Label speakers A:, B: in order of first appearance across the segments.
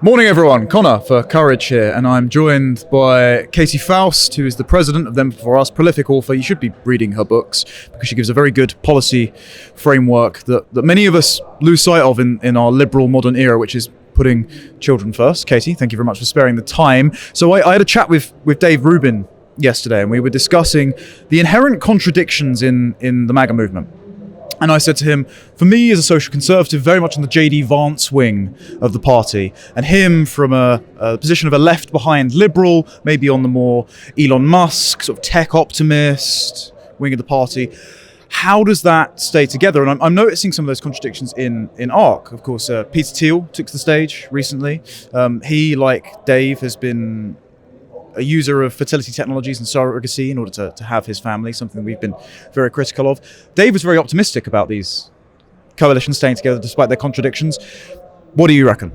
A: Morning everyone, Connor for Courage here, and I'm joined by Katy Faust, who is the president of Them Before Us, prolific author. You should be reading her books because she gives a very good policy framework that many of us lose sight of in our liberal modern era, which is putting children first. Katy, thank you very much for sparing the time. So I had a chat with Dave Rubin yesterday, and we were discussing the inherent contradictions in the MAGA movement. And I said to him, for me as a social conservative, very much on the J.D. Vance wing of the party, and him from a position of a left-behind liberal, maybe on the more Elon Musk, sort of tech optimist wing of the party, how does that stay together? And I'm noticing some of those contradictions in ARC. Of course, Peter Thiel took the stage recently. He, like Dave, has been a user of fertility technologies and surrogacy in order to have his family, something we've been very critical of. Dave was very optimistic about these coalitions staying together despite their contradictions. What do you reckon?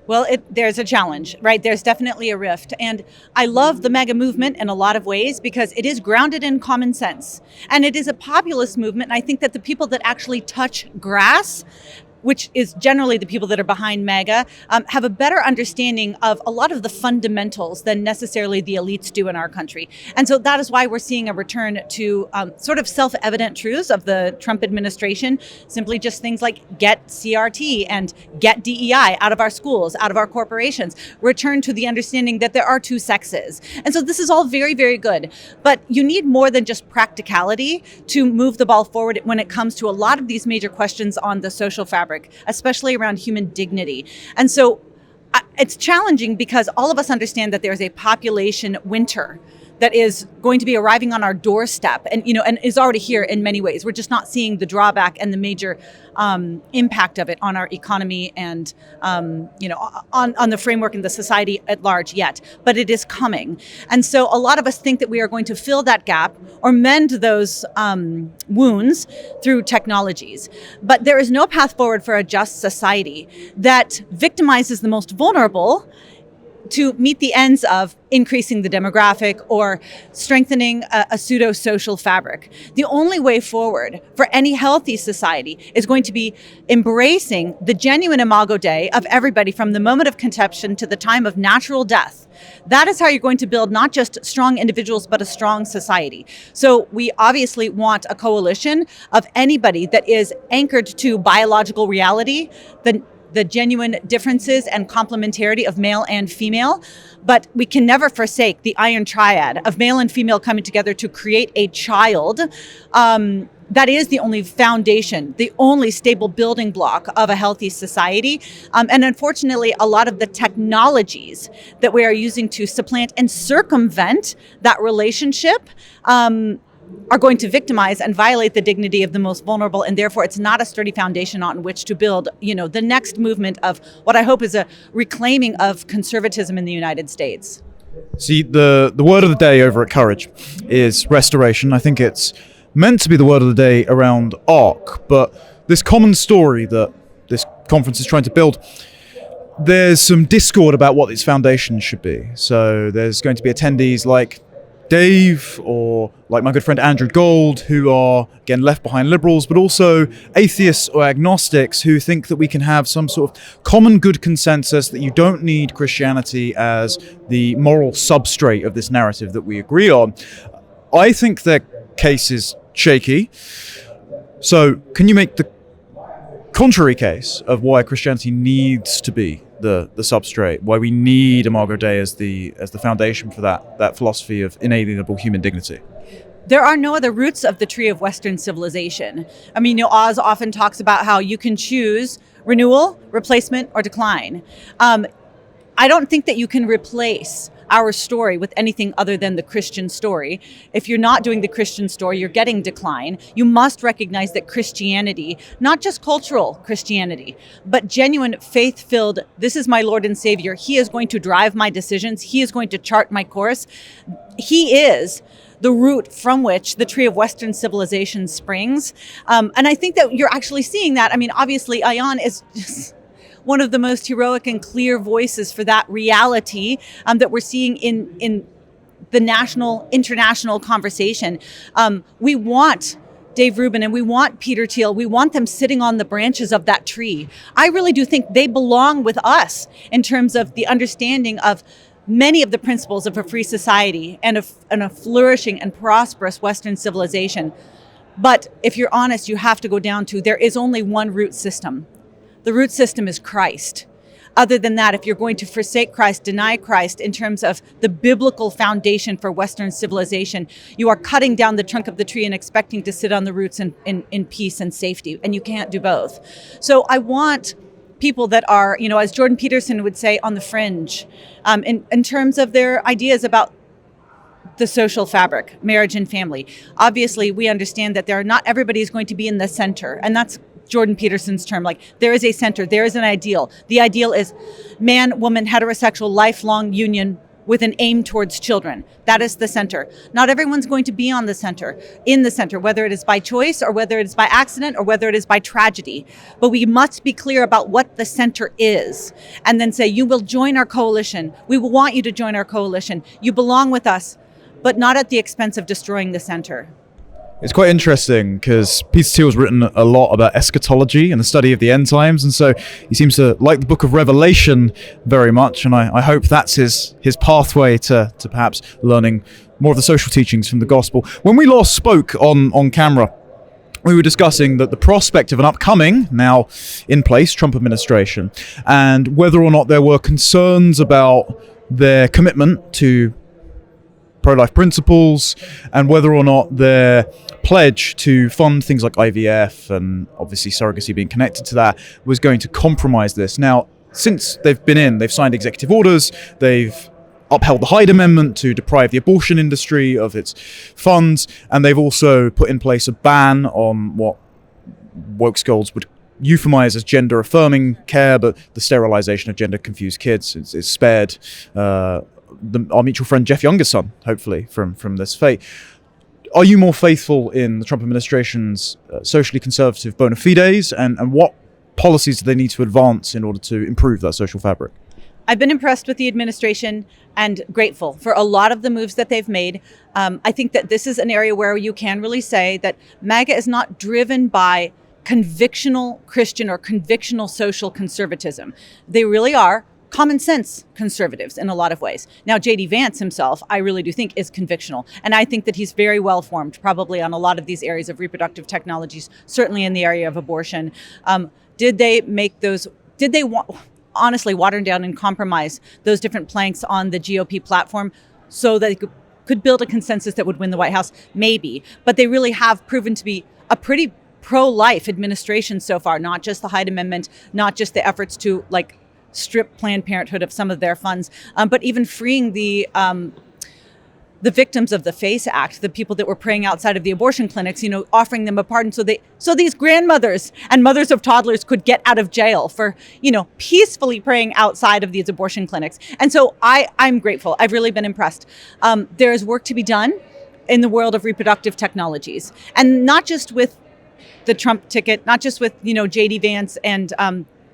B: Well, there's a challenge, right? There's definitely a rift. And I love the MAGA movement in a lot of ways because it is grounded in common sense. And it is a populist movement. And I think that the people that actually touch grass, which is generally the people that are behind MAGA, have a better understanding of a lot of the fundamentals than necessarily the elites do in our country. And so that is why we're seeing a return to sort of self-evident truths of the Trump administration, simply just things like get CRT and get DEI out of our schools, out of our corporations, return to the understanding that there are two sexes. And so this is all very, very good. But you need more than just practicality to move the ball forward when it comes to a lot of these major questions on the social fabric, especially around human dignity. And so it's challenging because all of us understand that there's a population winter that is going to be arriving on our doorstep and is already here in many ways. We're just not seeing the drawback and the major impact of it on our economy and on the framework and the society at large yet, but it is coming. And so a lot of us think that we are going to fill that gap or mend those wounds through technologies. But there is no path forward for a just society that victimizes the most vulnerable to meet the ends of increasing the demographic or strengthening a pseudo-social fabric. The only way forward for any healthy society is going to be embracing the genuine imago Dei of everybody from the moment of conception to the time of natural death. That is how you're going to build not just strong individuals, but a strong society. So we obviously want a coalition of anybody that is anchored to biological reality, the genuine differences and complementarity of male and female, but we can never forsake the iron triad of male and female coming together to create a child. That is the only foundation, the only stable building block of a healthy society. And unfortunately, a lot of the technologies that we are using to supplant and circumvent that relationship are going to victimize and violate the dignity of the most vulnerable, and therefore it's not a sturdy foundation on which to build, the next movement of what I hope is a reclaiming of conservatism in the United States.
A: See, the word of the day over at Courage is restoration. I think it's meant to be the word of the day around ARC, but this common story that this conference is trying to build, there's some discord about what its foundation should be. So there's going to be attendees like Dave or like my good friend Andrew Gold, who are, again, left behind liberals, but also atheists or agnostics who think that we can have some sort of common good consensus that you don't need Christianity as the moral substrate of this narrative that we agree on. I think their case is shaky. So can you make the contrary case of why Christianity needs to be the substrate, why we need imago Dei as the foundation for that philosophy of inalienable human dignity?
B: There are no other roots of the tree of Western civilization. I mean, Oz often talks about how you can choose renewal, replacement, or decline. I don't think that you can replace our story with anything other than the Christian story. If you're not doing the Christian story, you're getting decline. You must recognize that Christianity, not just cultural Christianity, but genuine faith-filled, this is my Lord and Savior. He is going to drive my decisions. He is going to chart my course. He is the root from which the tree of Western civilization springs. And I think that you're actually seeing that. I mean, obviously, Ayan is just one of the most heroic and clear voices for that reality that we're seeing in the national, international conversation. We want Dave Rubin and we want Peter Thiel, we want them sitting on the branches of that tree. I really do think they belong with us in terms of the understanding of many of the principles of a free society and a flourishing and prosperous Western civilization. But if you're honest, you have to go down to there is only one root system. The root system is Christ. Other than that, if you're going to forsake Christ, deny Christ in terms of the biblical foundation for Western civilization, you are cutting down the trunk of the tree and expecting to sit on the roots in peace and safety. And you can't do both. So I want people that are, as Jordan Peterson would say, on the fringe, in terms of their ideas about the social fabric, marriage and family. Obviously, we understand that not everybody is going to be in the center. And that's Jordan Peterson's term. Like, there is a center, there is an ideal. The ideal is man, woman, heterosexual, lifelong union with an aim towards children. That is the center. Not everyone's going to be in the center, whether it is by choice or whether it is by accident or whether it is by tragedy. But we must be clear about what the center is and then say, you will join our coalition. We will want you to join our coalition. You belong with us, but not at the expense of destroying the center.
A: It's quite interesting because Peter Thiel's written a lot about eschatology and the study of the end times, and so he seems to like the book of Revelation very much, and I hope that's his pathway to perhaps learning more of the social teachings from the gospel. When we last spoke on camera, we were discussing that the prospect of an upcoming, now in place, Trump administration, and whether or not there were concerns about their commitment to pro-life principles and whether or not their pledge to fund things like IVF and obviously surrogacy being connected to that was going to compromise this. Now, since they've signed executive orders, they've upheld the Hyde Amendment to deprive the abortion industry of its funds, and they've also put in place a ban on what woke schools would euphemize as gender-affirming care, but the sterilization of gender-confused kids is spared our mutual friend Jeff Younger's son, hopefully, from this fate. Are you more faithful in the Trump administration's socially conservative bona fides, and what policies do they need to advance in order to improve that social fabric?
B: I've been impressed with the administration and grateful for a lot of the moves that they've made. I think that this is an area where you can really say that MAGA is not driven by convictional Christian or convictional social conservatism. They really are common sense conservatives in a lot of ways. Now, J.D. Vance himself, I really do think is convictional. And I think that he's very well formed, probably on a lot of these areas of reproductive technologies, certainly in the area of abortion. Did they honestly water down and compromise those different planks on the GOP platform so that they could build a consensus that would win the White House? Maybe. But they really have proven to be a pretty pro-life administration so far, not just the Hyde Amendment, not just the efforts to strip Planned Parenthood of some of their funds, but even freeing the victims of the FACE Act, the people that were praying outside of the abortion clinics, offering them a pardon so these grandmothers and mothers of toddlers could get out of jail for, peacefully praying outside of these abortion clinics. And so I'm grateful. I've really been impressed. There is work to be done in the world of reproductive technologies, and not just with the Trump ticket, not just with, J.D. Vance and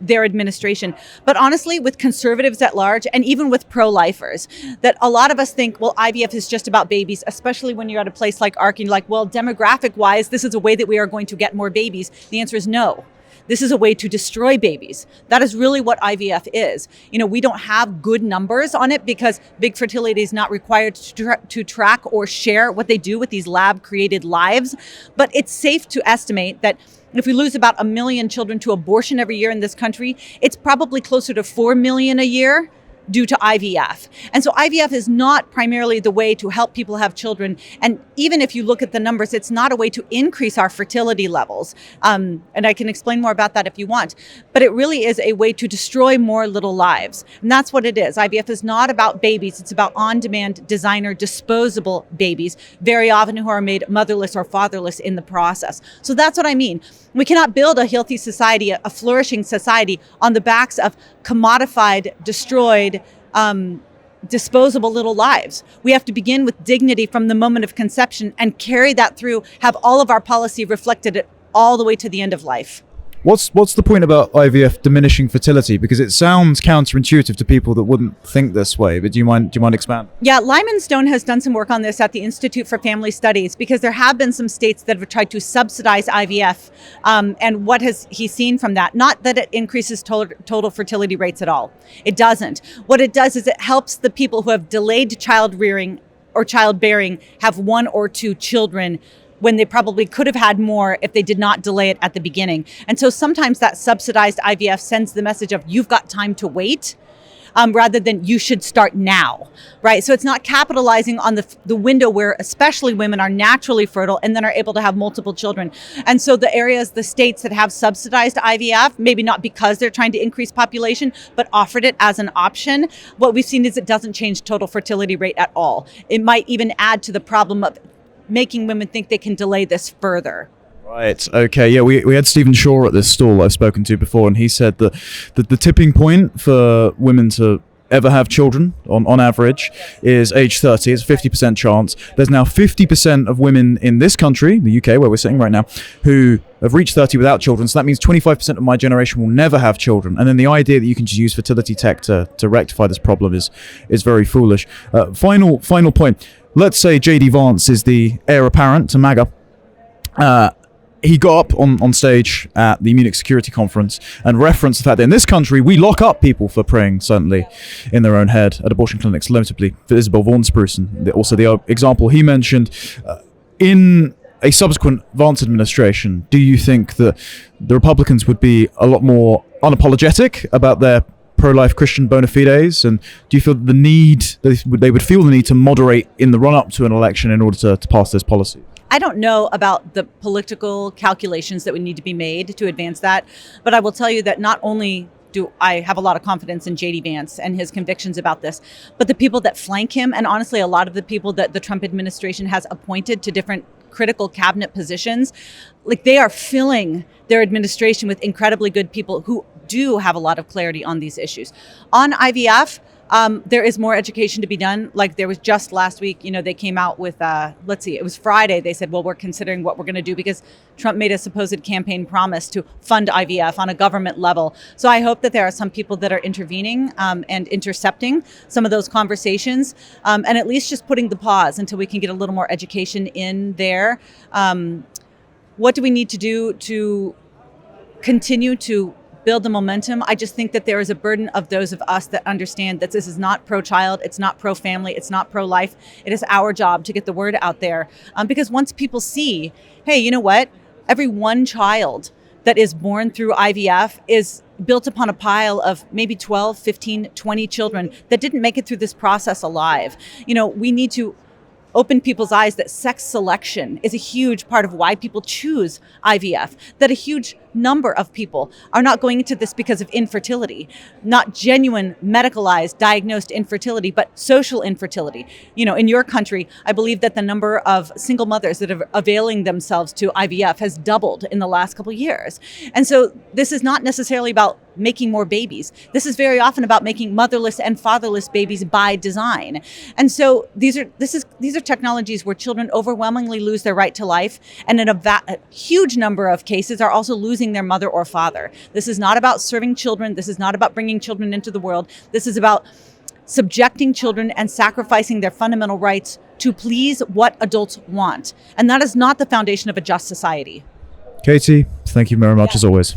B: their administration, but honestly with conservatives at large and even with pro-lifers, that a lot of us think, well, IVF is just about babies, especially when you're at a place like ARC and you're like, well, demographic wise, this is a way that we are going to get more babies. The answer is no. This is a way to destroy babies. That is really what IVF is. We don't have good numbers on it because big fertility is not required to track or share what they do with these lab-created lives. But it's safe to estimate that if we lose about 1 million children to abortion every year in this country, it's probably closer to 4 million a year due to IVF. And so IVF is not primarily the way to help people have children. And even if you look at the numbers, it's not a way to increase our fertility levels. And I can explain more about that if you want. But it really is a way to destroy more little lives. And that's what it is. IVF is not about babies. It's about on-demand, designer, disposable babies, very often who are made motherless or fatherless in the process. So that's what I mean. We cannot build a healthy society, a flourishing society, on the backs of commodified, destroyed, disposable little lives. We have to begin with dignity from the moment of conception and carry that through, have all of our policy reflected it all the way to the end of life.
A: What's the point about IVF diminishing fertility? Because it sounds counterintuitive to people that wouldn't think this way. But do you mind expand?
B: Yeah, Lyman Stone has done some work on this at the Institute for Family Studies, because there have been some states that have tried to subsidize IVF. And what has he seen from that? Not that it increases total fertility rates at all. It doesn't. What it does is it helps the people who have delayed child rearing or childbearing have 1 or 2 children when they probably could have had more if they did not delay it at the beginning. And so sometimes that subsidized IVF sends the message of you've got time to wait, rather than you should start now, right? So it's not capitalizing on the window where especially women are naturally fertile and then are able to have multiple children. And so the states that have subsidized IVF, maybe not because they're trying to increase population, but offered it as an option, what we've seen is it doesn't change total fertility rate at all. It might even add to the problem of making women think they can delay this further.
A: Right. Okay. Yeah. We had Stephen Shaw at this stall I've spoken to before, and he said that the tipping point for women to ever have children on average is age 30. It's a 50% chance. There's now 50% of women in this country, the UK, where we're sitting right now, who have reached 30 without children. So that means 25% of my generation will never have children. And then the idea that you can just use fertility tech to rectify this problem is very foolish. Final point. Let's say J.D. Vance is the heir apparent to MAGA. He got up on stage at the Munich Security Conference and referenced the fact that in this country, we lock up people for praying, certainly, in their own head at abortion clinics, notably for Isabel Vaughan-Sprucen. Also, the example he mentioned, in a subsequent Vance administration, do you think that the Republicans would be a lot more unapologetic about their pro-life Christian bona fides, and do you feel the need, they would feel the need to moderate in the run-up to an election in order to pass this policy?
B: I don't know about the political calculations that would need to be made to advance that, but I will tell you that not only do I have a lot of confidence in J.D. Vance and his convictions about this, but the people that flank him, and honestly a lot of the people that the Trump administration has appointed to different critical cabinet positions, like they are filling their administration with incredibly good people who do have a lot of clarity on these issues. On IVF, there is more education to be done. Like there was just last week, they came out with, it was Friday. They said, well, we're considering what we're going to do because Trump made a supposed campaign promise to fund IVF on a government level. So I hope that there are some people that are intervening and intercepting some of those conversations, and at least just putting the pause until we can get a little more education in there. What do we need to do to continue to build the momentum? I just think that there is a burden of those of us that understand that this is not pro-child, it's not pro-family, it's not pro-life. It is our job to get the word out there. Because once people see, hey, you know what? Every one child that is born through IVF is built upon a pile of maybe 12, 15, 20 children that didn't make it through this process alive. We need to open people's eyes that sex selection is a huge part of why people choose IVF, that a huge number of people are not going into this because of infertility, not genuine medicalized diagnosed infertility, but social infertility. In your country, I believe that the number of single mothers that are availing themselves to IVF has doubled in the last couple of years. And so this is not necessarily about making more babies. This is very often about making motherless and fatherless babies by design. And so these are technologies where children overwhelmingly lose their right to life, and in a huge number of cases are also losing their mother or father. This is not about serving children. This is not about bringing children into the world. This is about subjecting children and sacrificing their fundamental rights to please what adults want. And that is not the foundation of a just society.
A: Katy, thank you very much as always.